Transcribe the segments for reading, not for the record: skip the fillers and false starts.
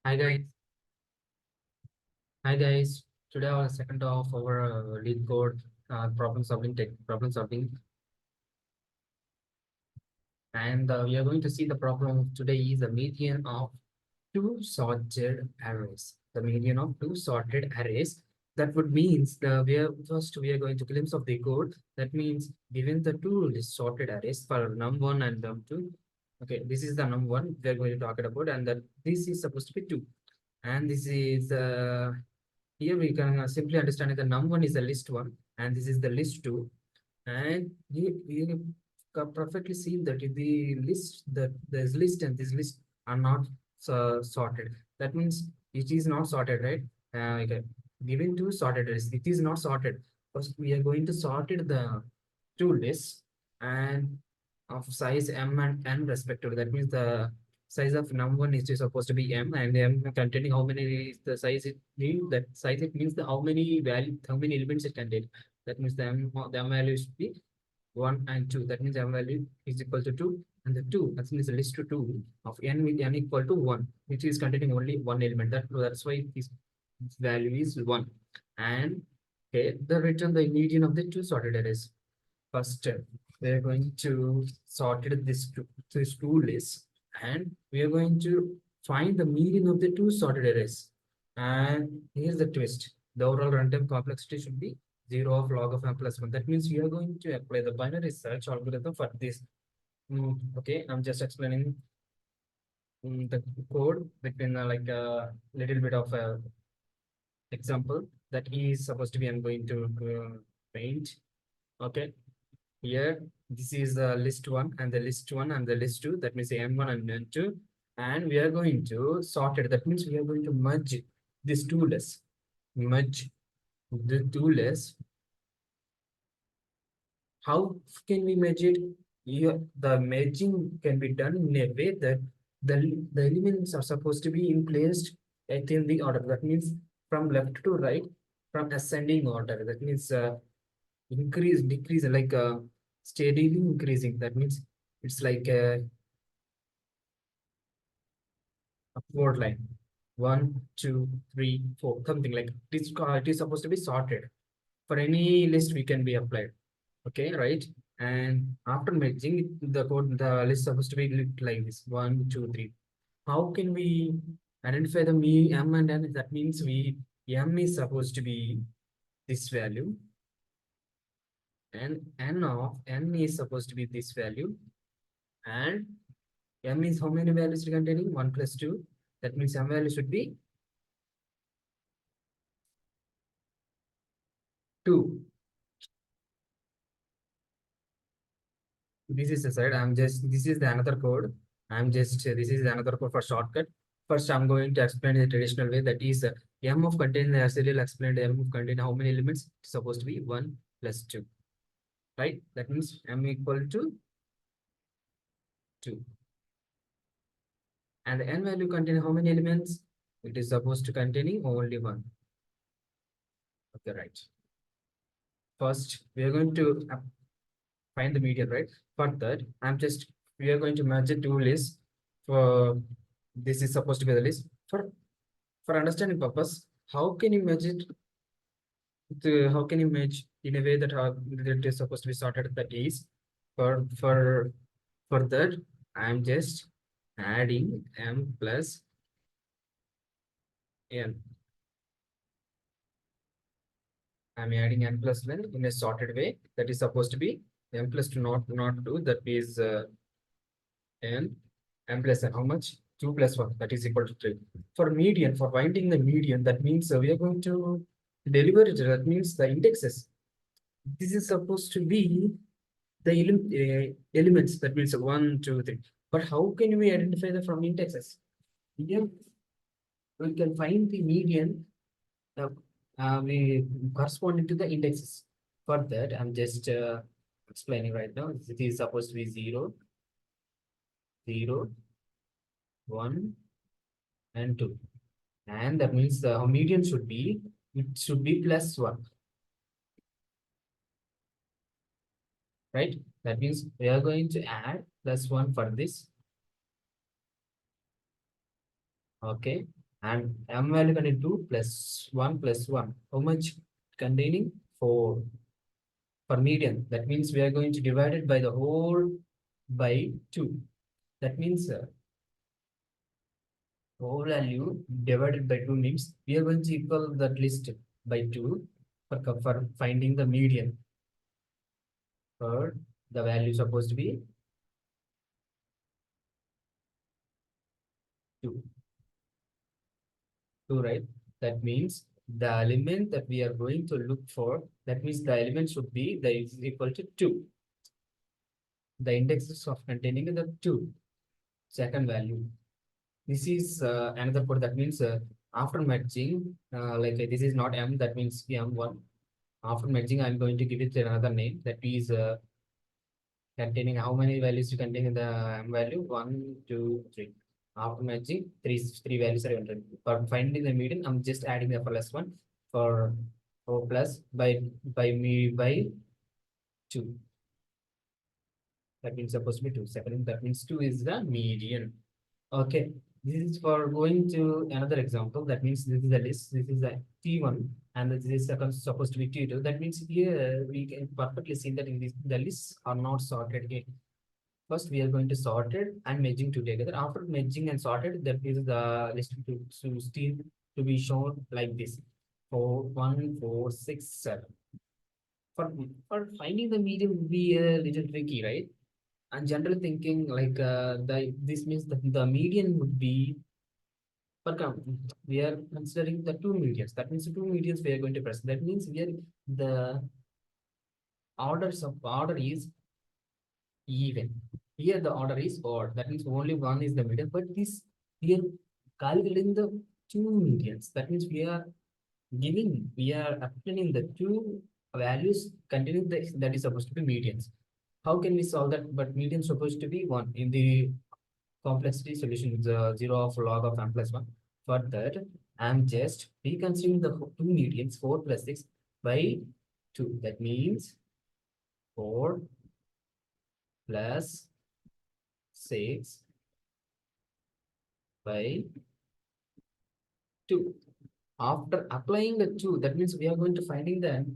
Hi guys. Hi guys. Today our second of our lead code problem solving, and we are going to see the problem of today is the median of two sorted arrays. The median of two sorted arrays. That would means we are going to glimpse of the code. That means given the two list sorted arrays for num1 and num2. Okay, this is the num1 we are going to talk about, and that this is supposed to be two, and this is here we can simply understand that the num1 is the list one and this is the list two. And you can perfectly see that if the list that this list and this list are not sorted. That means it is not sorted, right? Okay. Given two sorted lists, it is not sorted. First, we are going to sort it the two lists and of size m and n respectively. That means the size of num1 is supposed to be m, and m containing how many is the size it means. That size it means the how many elements it contains. That means the m value should be 1 and 2. That means m value is equal to 2, and the 2 that means the list to 2 of n with n equal to 1, which is containing only one element. That's why this value is 1. And okay, the return the median of the two sorted arrays. First, we are going to sort it this two lists, and we are going to find the median of the two sorted arrays. And here's the twist: the overall runtime complexity should be 0 of log of m plus 1. That means we are going to apply the binary search algorithm for this. Okay, I'm just explaining the code between like a little bit of a example that is supposed to be. I'm going to paint. Okay, here this is the list one and the list one and the list two. That means m1 and m2, and we are going to sort it. That means we are going to merge these two lists. Merge the two lists. How can we merge it? Here, the merging can be done in a way that the elements are supposed to be in placed in the order. That means from left to right, from ascending order. That means increase, decrease, like steadily increasing. That means it's like a upward line. 1, 2, 3, 4, something like this. It is supposed to be sorted. For any list, we can be applied. Okay, right? And after merging the code, the list supposed to be looked like this: 1, 2, 3. How can we identify the m and n? That means m is supposed to be this value, and n of n is supposed to be this value, and m is how many values containing? 1 plus 2. That means m value should be 2. This is the side. This is the another code. This is another code for shortcut. First, I'm going to explain the traditional way. That is, m of contain, as I explained, m of contain how many elements? It's supposed to be 1 plus 2, right? That means m equal to 2. And the n value contain how many elements? It is supposed to containing only 1. Okay, right. First, we are going to find the median, right? For that, we are going to merge the two lists. For this is supposed to be the list. For understanding purpose, how can you merge it? How can you merge in a way that it is supposed to be sorted? That is, for that, I'm just adding m plus n. I'm adding n plus 1 in a sorted way. That is supposed to be m plus 2, not 2. That is n m plus n. How much? 2 plus 1. That is equal to 3. For median, for finding the median, that means we are going to deliver it. That means the indexes. This is supposed to be the elements. That means 1, 2, 3. But how can we identify the from indexes? Here we can find the median uh, we corresponding to the indexes. For that, I'm just explaining right now. It is supposed to be 0, 0, 1, and 2. And that means the median should be, it should be plus 1. Right? That means we are going to add plus 1 for this. Okay. and m value containing 2 plus 1 plus 1. How much? Containing 4 for median. That means we are going to divide it by the whole by 2. That means whole value divided by 2 means we are going to equal that list by 2 for finding the median. For the value supposed to be 2. 2, right? That means the element that we are going to look for, that means the element should be the is equal to 2. The indexes of containing the 2, second value. This is another code. That means after merging, like this is not m, that means m1. After merging, I'm going to give it another name that is containing how many values you contain in the m value? 1, 2, 3. After merging, three values are entered. For finding the median, I'm just adding the plus one for 4 plus by 2. That means supposed to be 2. Second, that means 2 is the median. Okay. This is for going to another example. That means this is the list. This is the T1 and this is supposed to be T2. That means here we can perfectly see that in this, the lists are not sorted here. First, we are going to sort it and merging together. After merging and sorted, that is the list to still to be shown like this. 4, 1, 4, 6, 7. For finding the median would be a little tricky, right? And generally thinking like this means that the median would be per count. We are considering the two medians. That means the two medians we are going to press. That means we are the order is even. Here the order is odd. That means only one is the median. But this we are calculating the two medians. That means we are obtaining the two values containing that is supposed to be medians. How can we solve that? But median supposed to be 1 in the complexity solution is 0 of log of m plus 1. For that, I'm just reconsidering the two medians 4 plus 6 by 2. That means 4 plus 6 by 2. After applying the 2, that means we are going to finding the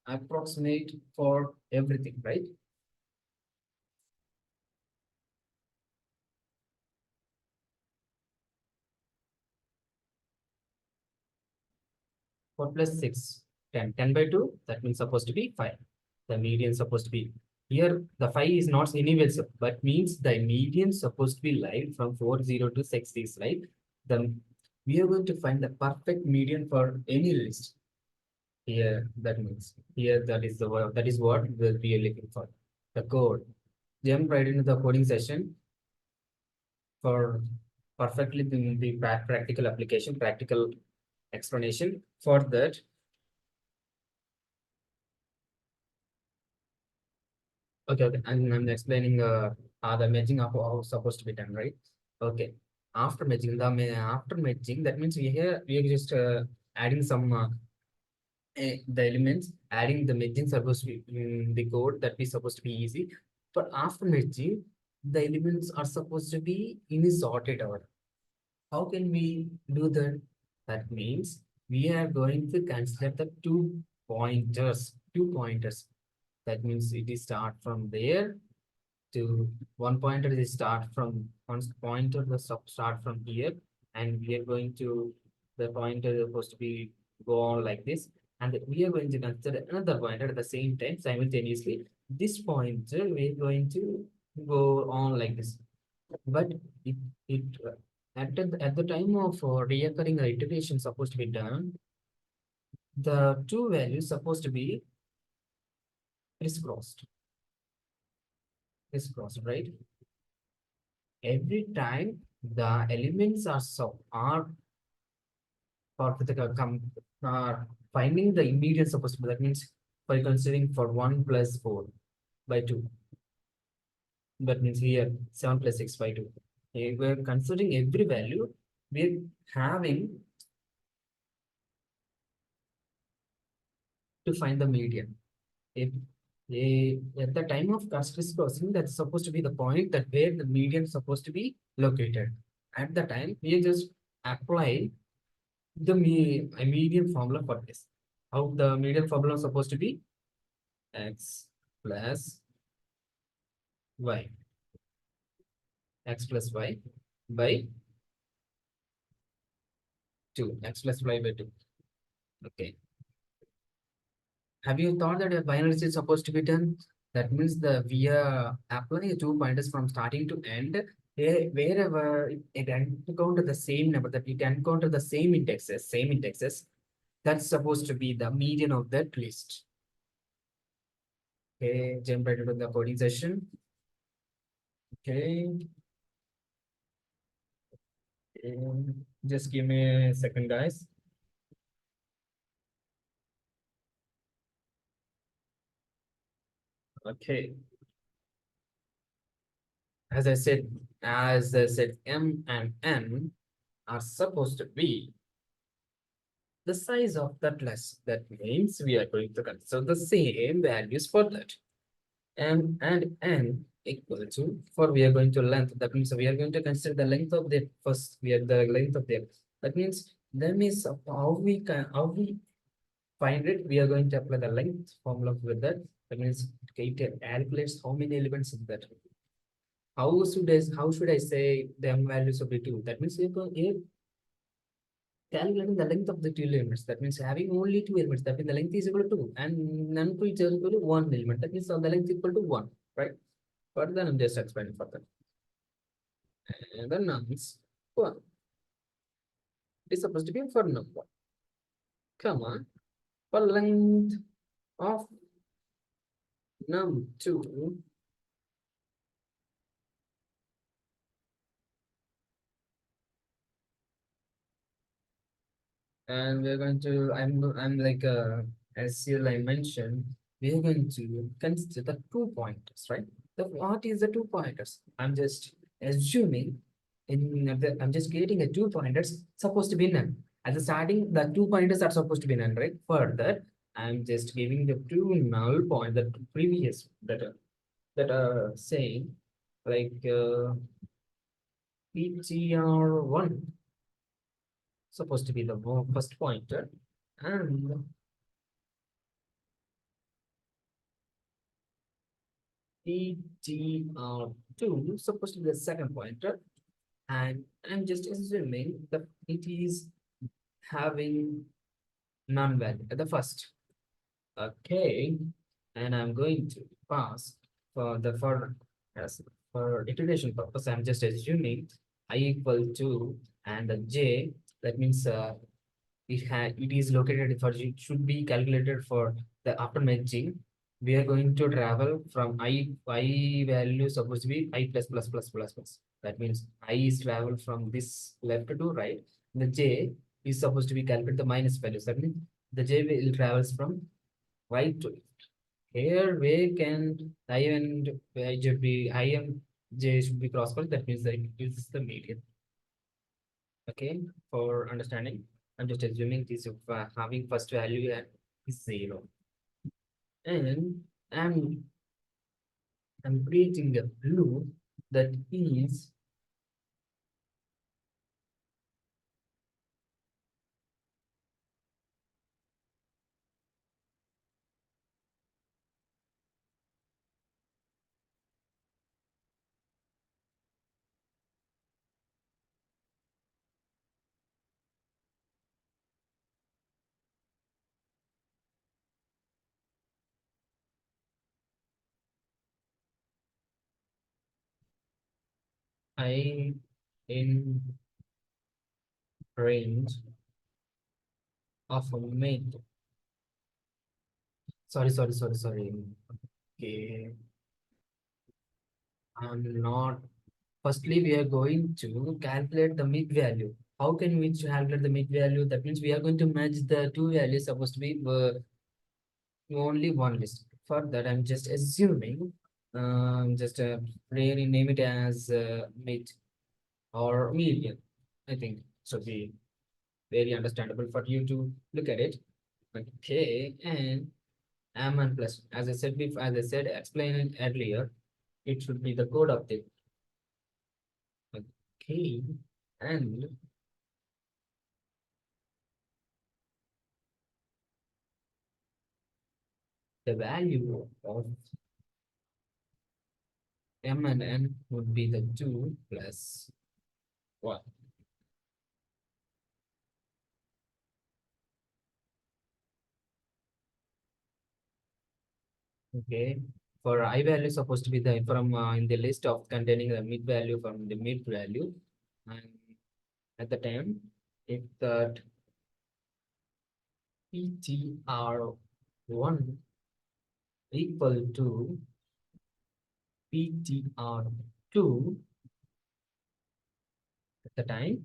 approximate for everything, right? 4 plus 6, 10. 10 by 2, that means supposed to be 5. The median supposed to be here. The 5 is not anywhere, but means the median supposed to be live from 40 to 6 is right. Then we are going to find the perfect median for any list. Here, that means here that is the word, that is what we are looking for. The code. Jump right into the coding session for perfectly the practical application, practical explanation. For that, okay, and I'm explaining the matching of how it's supposed to be done, right? Okay. After matching after matching, that means we are just adding some the elements, adding the matching supposed to be in the code that is supposed to be easy. But after matching, the elements are supposed to be in a sorted order. How can we do that? That means we are going to consider the two pointers. That means it is start from there to one pointer is start from one pointer the start from here, and we are going to the pointer is supposed to be go on like this, and we are going to consider another pointer at the same time simultaneously. This pointer we are going to go on like this, but it at the time of reoccurring iteration supposed to be done, the two values supposed to be crisscrossed, right? Every time the elements are for the finding the immediate supposed to be, that means by considering for 1 plus 4 by 2, that means here 7 plus 6 by 2. We're considering every value, we're having to find the median. If at the time of crisscrossing, that's supposed to be the point that where the median is supposed to be located. At the time, we are just apply the a median formula for this. How the median formula is supposed to be? X plus y. X plus y by 2. X plus y by 2. Okay. Have you thought that a binary is supposed to be done? That means we are applying two pointers from starting to end. Wherever it encounter the same number, that it encounter the same indexes, that's supposed to be the median of that list. Okay, jump right into the coding session. Okay. Just give me a second, guys. Okay. As I said, M and N are supposed to be the size of that list. That means we are going to consider the same values for that. M and N equal to, for we are going to length. That means we are going to consider the length of the first, we are the length of the, that means how we find it, we are going to apply the length formula with that. That means it calculates how many elements in that. How should I say the M values of the two? That means you're calculating the length of the two elements. That means having only two elements. That means the length is equal to 2 and none to is equal to one element. That means the length is equal to 1, right? Further, I'm just explaining further. And the nouns 1. It is supposed to be for number. Come on. For length of num2 and we're going to I'm like as you like mentioned, we're going to consider the 2 pointers, right? What is the 2 pointers? I'm just assuming I'm just creating a 2 pointers supposed to be none. At the starting, the 2 pointers are supposed to be none, right? Further, I'm just giving the two null point, the previous that are saying like ptr1 supposed to be the first pointer, and ptr2 supposed to be the second pointer, and I'm just assuming that it is having none value at the first. Okay, and I'm going to pass as for iteration purpose. I'm just assuming I equal to and the j. That means it is located for it should be calculated for the after merging. We are going to travel from I value supposed to be I plus plus plus plus plus. That means I is travel from this left to right. The j is supposed to be calculated the minus values. That means the j will travels from right to left. Here we can I and I should be I and j should be cross product. That means that it is the median. Okay, for understanding, I'm just assuming this having first value at 0, and I'm I'm creating a loop that is I in range of a mid. Sorry. Okay, I'm not. Firstly, we are going to calculate the mid value. How can we calculate the mid value? That means we are going to match the two values supposed to be only one list. For that, I'm just assuming, just really name it as mid or median. I think should be very understandable for you to look at it. Okay, and M1 plus, as I said before, as I said, explain it earlier, it should be the code of the okay, and the value of m and n would be the 2 plus 1. Okay. For I value supposed to be the from in the list of containing the mid value from the mid value. And at the time, if that PTR1 equal to PTR2 at the time,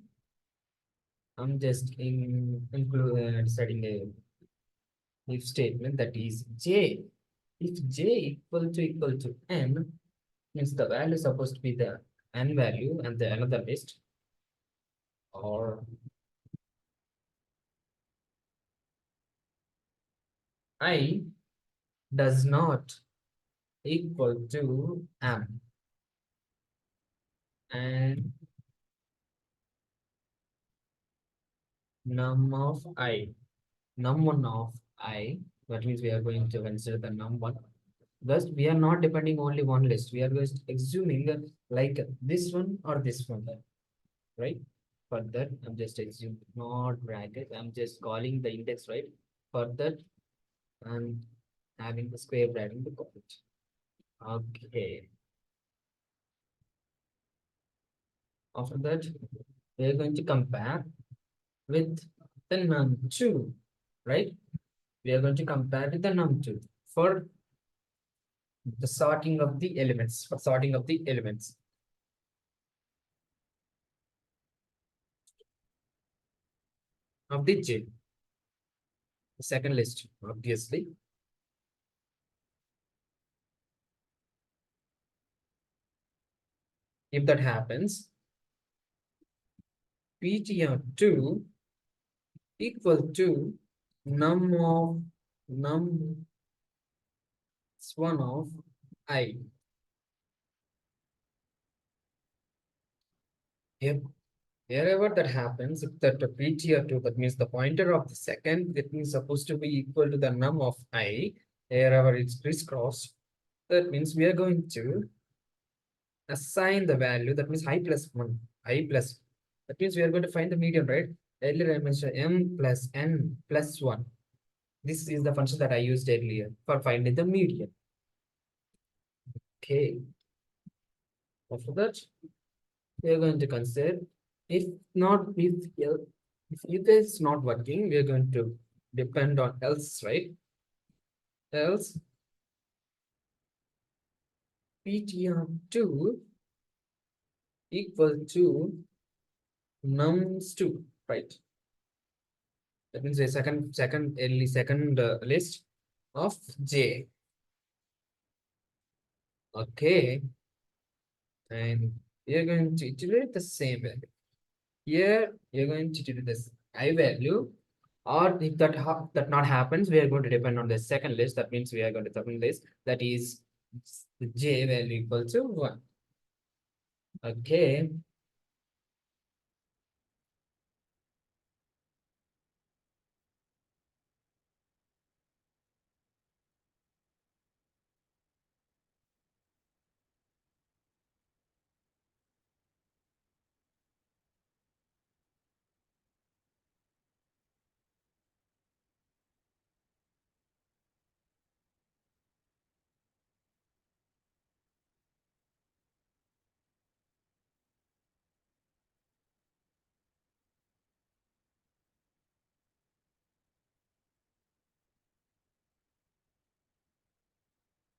I'm just setting a if statement that is J. If J equal to N, means the value is supposed to be the N value and the another list, or I does not equal to M, and num of I, num1 of I, that means we are going to consider the num1. Thus, we are not depending only one list. We are just assuming like this one or this one, right? For that, I'm just assuming not bracket. I'm just calling the index, right? For that, I'm having the square bracket in the comment. Okay. After that, we are going to compare with the num2, right? We are going to compare with the num2 for the sorting of the elements, for sorting of the elements of the J, the second list, obviously. If that happens, PTR2 equal to num of num one of I. If wherever that happens, if that PTR2, that means the pointer of the second, that means supposed to be equal to the num of I, wherever it's crisscrossed, that means we are going to assign the value, that means I plus 1, I plus. That means we are going to find the median, right? Earlier I mentioned m plus n plus 1. This is the function that I used earlier for finding the median. Okay. After that, we are going to consider if not if is not working, we are going to depend on else, right? Else PTR2 equal to nums2, right? That means a second list of J. Okay, and we are going to iterate the same way. Here you're going to do this I value, or if that not happens, we are going to depend on the second list. That means we are going to second list that is the J value equal to 1. Okay.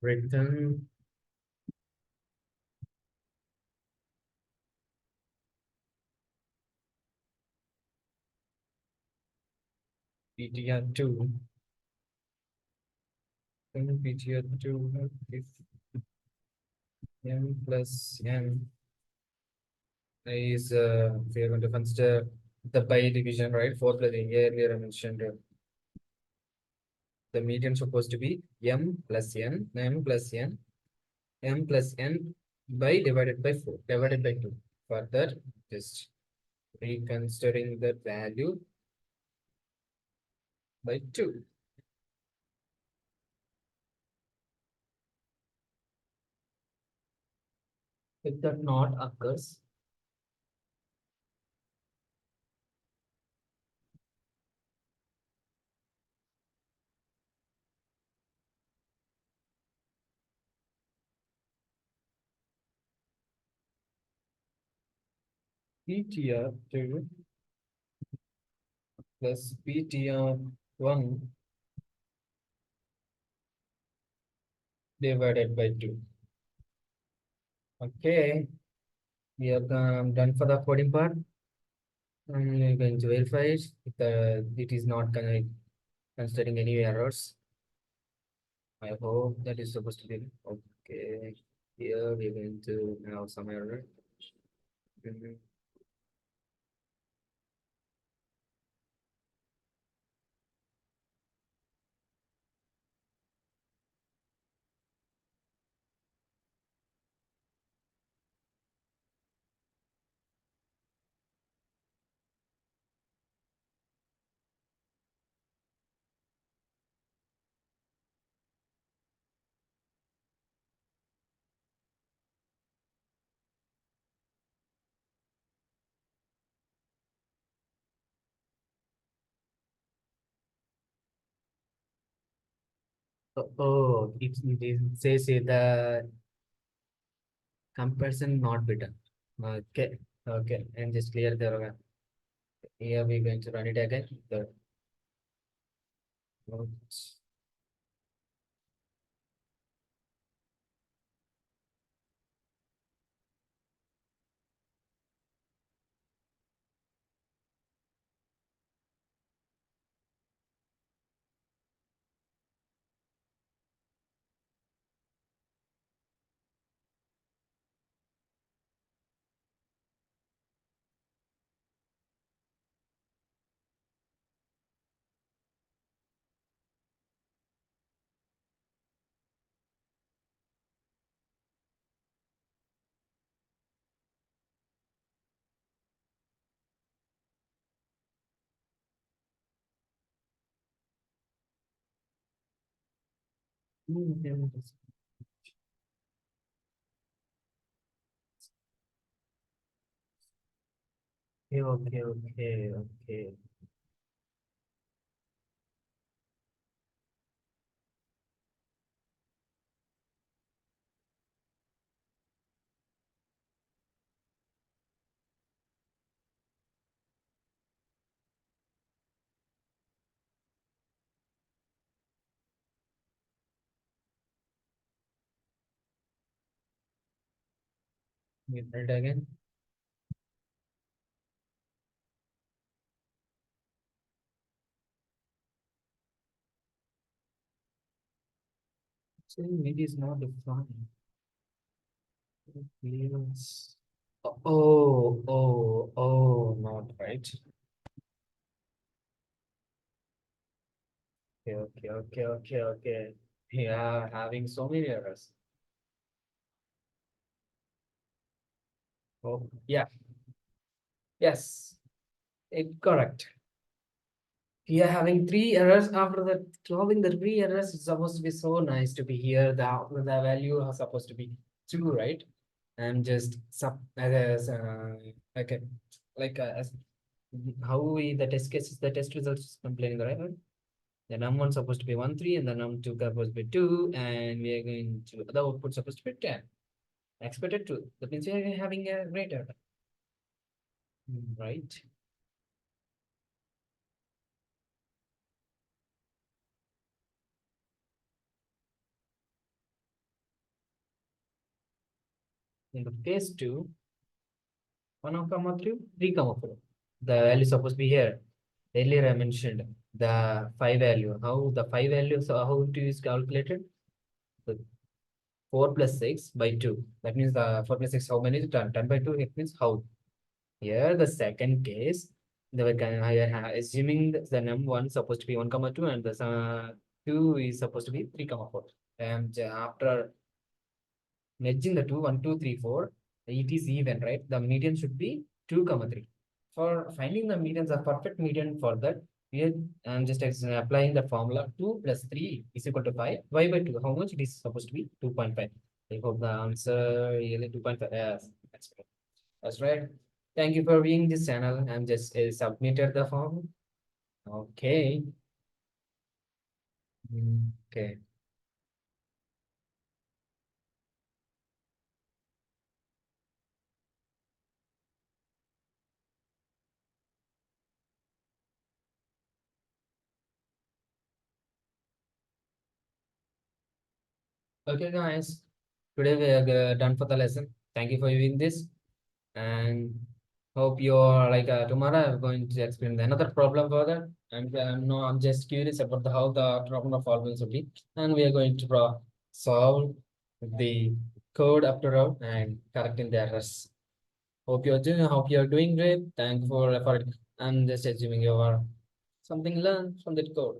Return PTR2. PTR2 if m plus n is we are going to consider the by division, right? 4 plus earlier I mentioned the median supposed to be m plus n, m plus n by divided by 4, divided by 2. Further, just reconsidering the value by 2. If that not occurs, ptr2 plus ptr1 divided by 2. Okay, we have done for the coding part. And we're going to verify it. If it is not considering any errors. I hope that is supposed to be okay. Here we're going to have some error. Mhm. It says here the comparison not better. Okay, okay, and just clear the here we're going to run it again. The notes. Okay, okay, okay, okay. We run it again. So it is not defined. Yes. Oh, oh, oh, not right. Okay, okay, okay, okay, okay. Yeah, having so many errors. Oh, yeah, yes, correct. We are having three errors. After that, solving the three errors is supposed to be so nice to be here. The value is supposed to be two, right? And just as okay, as how we the test cases, the test results is complaining, right? The num1 supposed to be 1, 3, and the num2 supposed to be 2, and we are going to the output supposed to be 10. Expected 2. That means we are having a greater, right? In the case 2, 1 comma 3, 3 comma 4. The value supposed to be here. Earlier I mentioned the phi value. How the phi value, so how it is calculated? The 4 plus 6 by 2. That means the 4 plus 6, how many is it? 10 by 2, it means how. Here, the second case, they were assuming the num1 supposed to be 1 comma 2 and the 2 is supposed to be 3 comma 4. And after merging the two, 1, 2, 3, 4, it is even, right? The median should be 2 comma 3. For finding the medians, a perfect median for that, I'm just applying the formula 2 plus 3 is equal to 5. Y by 2, how much it is supposed to be? 2.5. I hope the answer really 2.5. Yes, that's right. That's right. Thank you for being this channel. I'm just submitted the form. Okay. Okay. Okay, guys. Today we are done for the lesson. Thank you for viewing this, and hope you're like tomorrow I'm going to explain another problem further. I'm no, I'm just curious about how the problem of problems will be, and we are going to solve the code after all and correcting the errors. Hope you're doing great. Thank you for it. I'm just assuming you are something learned from that code,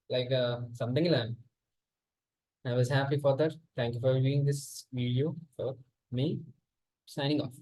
like something learned. I was happy for that. Thank you for viewing this video for me. Signing off.